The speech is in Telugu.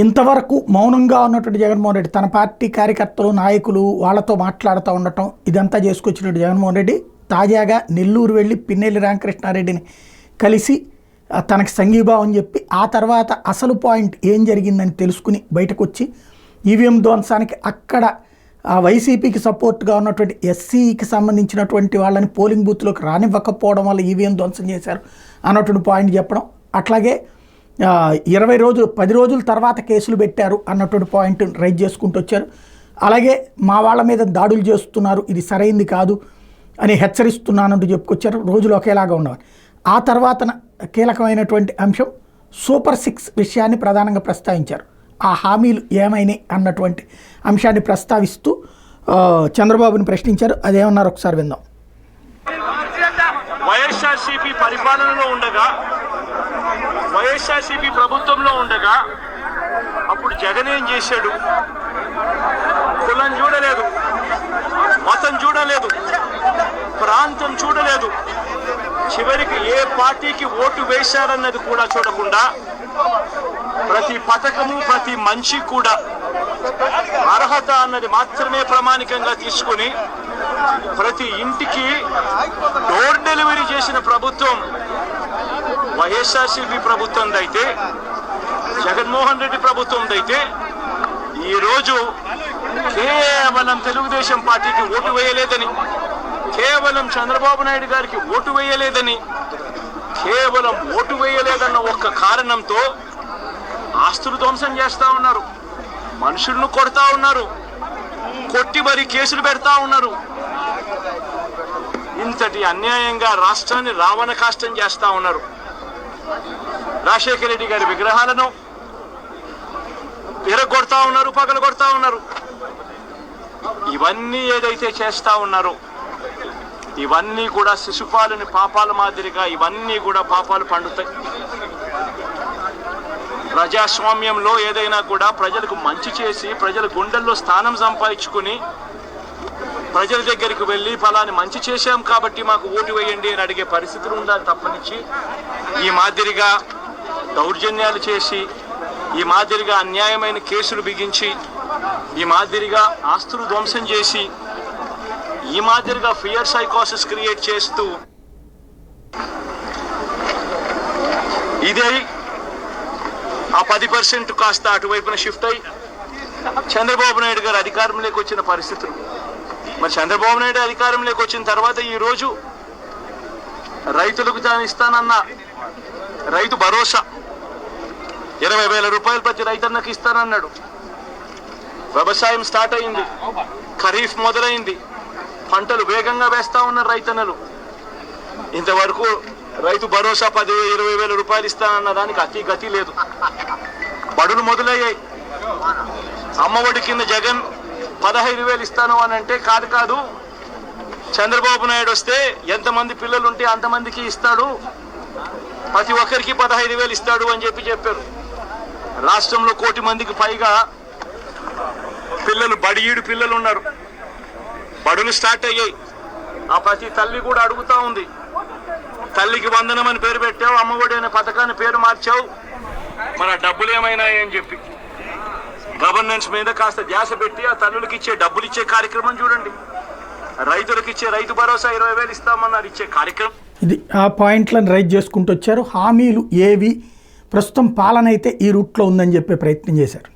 ఇంతవరకు మౌనంగా ఉన్నటువంటి జగన్మోహన్ రెడ్డి తన పార్టీ కార్యకర్తలు నాయకులు వాళ్ళతో మాట్లాడుతూ ఉండటం ఇదంతా చేసుకొచ్చినట్టు జగన్మోహన్ రెడ్డి తాజాగా నెల్లూరు వెళ్ళి పిన్నెల్లి రామకృష్ణారెడ్డిని కలిసి తనకి సంఘీభావం చెప్పి ఆ తర్వాత అసలు పాయింట్ ఏం జరిగిందని తెలుసుకుని బయటకు వచ్చి ఈవీఎం ధ్వంసానికి అక్కడ వైసీపీకి సపోర్ట్గా ఉన్నటువంటి ఎస్సీకి సంబంధించినటువంటి వాళ్ళని పోలింగ్ బూత్లోకి రానివ్వకపోవడం వల్ల ఈవీఎం ధ్వంసం చేశారు అన్నటువంటి పాయింట్ చెప్పడం, అట్లాగే 20 రోజులు 10 రోజుల తర్వాత కేసులు పెట్టారు అన్నటువంటి పాయింట్ రైజ్ చేసుకుంటూ వచ్చారు. అలాగే మా వాళ్ళ మీద దాడులు చేస్తున్నారు, ఇది సరైంది కాదు అని హెచ్చరిస్తున్నానంటూ చెప్పుకొచ్చారు. రోజులు ఒకేలాగా ఉన్నవారు. ఆ తర్వాత కీలకమైనటువంటి అంశం సూపర్ 6 విషయాన్ని ప్రధానంగా ప్రస్తావించారు. ఆ హామీలు ఏమైనాయి అన్నటువంటి అంశాన్ని ప్రస్తావిస్తూ చంద్రబాబుని ప్రశ్నించారు. అదేమన్నారు ఒకసారి విందాం. వైఎస్ఆర్సీపీ పరిపాలనలో ఉండగా, వైఎస్ఆర్సీపీ ప్రభుత్వంలో ఉండగా అప్పుడు జగన్ ఏం చేశాడు? కులం చూడలేదు, మతం చూడలేదు, ప్రాంతం చూడలేదు, చివరికి ఏ పార్టీకి ఓటు వేశారన్నది కూడా చూడకుండా ప్రతి పథకము ప్రతి మనిషి కూడా అర్హత అన్నది మాత్రమే ప్రామాణికంగా తీసుకుని ప్రతి ఇంటికి డోర్ డెలివరీ చేసిన ప్రభుత్వం వైఎస్ఆర్సీపీ ప్రభుత్వందైతే, జగన్మోహన్ రెడ్డి ప్రభుత్వందైతే ఈరోజు కేవలం తెలుగుదేశం పార్టీకి ఓటు వేయలేదని, కేవలం చంద్రబాబు నాయుడు గారికి ఓటు వేయలేదని, కేవలం ఓటు వేయలేదన్న ఒక్క కారణంతో ఆస్తులు ధ్వంసం చేస్తూ ఉన్నారు, మనుషులను కొడతా ఉన్నారు, కొట్టి మరి కేసులు పెడతా ఉన్నారు. ఇంతటి అన్యాయంగా రాష్ట్రాన్ని రావణ కాష్టం చేస్తూ ఉన్నారు. రాజశేఖర రెడ్డి గారి విగ్రహాలను విరగొడతా ఉన్నారు, పగలగొడతా ఉన్నారు. ఇవన్నీ ఏదైతే చేస్తా ఉన్నారో ఇవన్నీ కూడా శిశుపాలని పాపాల మాదిరిగా ఇవన్నీ కూడా పాపాలు పండుతాయి. ప్రజాస్వామ్యంలో ఏదైనా కూడా ప్రజలకు మంచి చేసి ప్రజల గుండెల్లో స్థానం సంపాదించుకుని ప్రజల దగ్గరికి వెళ్ళి ఫలాని మంచి చేశాం కాబట్టి మాకు ఓటు వేయండి అని అడిగే పరిస్థితులు ఉండాలి తప్పనిచ్చి ఈ మాదిరిగా దౌర్జన్యాలు చేసి, ఈ మాదిరిగా అన్యాయమైన కేసులు బిగించి, ఈ మాదిరిగా ఆస్తులు ధ్వంసం చేసి, ఈ మాదిరిగా ఫియర్ సైకోసిస్ క్రియేట్ చేస్తూ ఇదే ఆ 10% కాస్త అటువైపున షిఫ్ట్ అయ్యి చంద్రబాబు నాయుడు గారు అధికారంలోకి వచ్చిన పరిస్థితులు. మరి చంద్రబాబు నాయుడు అధికారంలోకి వచ్చిన తర్వాత ఈరోజు రైతులకు తాను ఇస్తానన్న రైతు భరోసా 20,000 రూపాయలు ప్రతి రైతన్నకి ఇస్తానన్నాడు. వ్యవసాయం స్టార్ట్ అయింది, ఖరీఫ్ మొదలైంది, పంటలు వేగంగా వేస్తా ఉన్నారు రైతన్నలు. ఇంతవరకు రైతు భరోసా 10,000-20,000 రూపాయలు ఇస్తానన్న దానికి అతి గతి లేదు. బడులు మొదలయ్యాయి. అమ్మఒడి కింద జగన్ 15,000 ఇస్తాను అని అంటే కాదు, చంద్రబాబు నాయుడు వస్తే ఎంతమంది పిల్లలు ఉంటే అంతమందికి ఇస్తాడు, ప్రతి ఒక్కరికి 15,000 ఇస్తాడు అని చెప్పారు. రాష్ట్రంలో 1 కోటి మందికి పైగా పిల్లలు బడియీడు పిల్లలు ఉన్నారు. బడులు స్టార్ట్ అయ్యాయి. ఆ ప్రతి తల్లి కూడా అడుగుతా ఉంది, తల్లికి వందనం అని పేరు పెట్టావు, అమ్మఒడి అనే పథకాన్ని పేరు మార్చావు, మన డబ్బులు ఏమైనాయని చెప్పి గవర్నెన్స్ మీద కాస్త ధ్యాస పెట్టి ఆ తల్లులకు ఇచ్చే డబ్బులు ఇచ్చే కార్యక్రమం చూడండి. రైతులకు ఇచ్చే రైతు భరోసా 20,000 ఇస్తామన్నారు, ఇచ్చే కార్యక్రమం ఇది. ఆ పాయింట్లను రైజ్ చేసుకుంటూ వచ్చారు. హామీలు ఏవి ప్రస్తుతం పాలన అయితే ఈ రూట్లో ఉందని చెప్పే ప్రయత్నం చేశారు.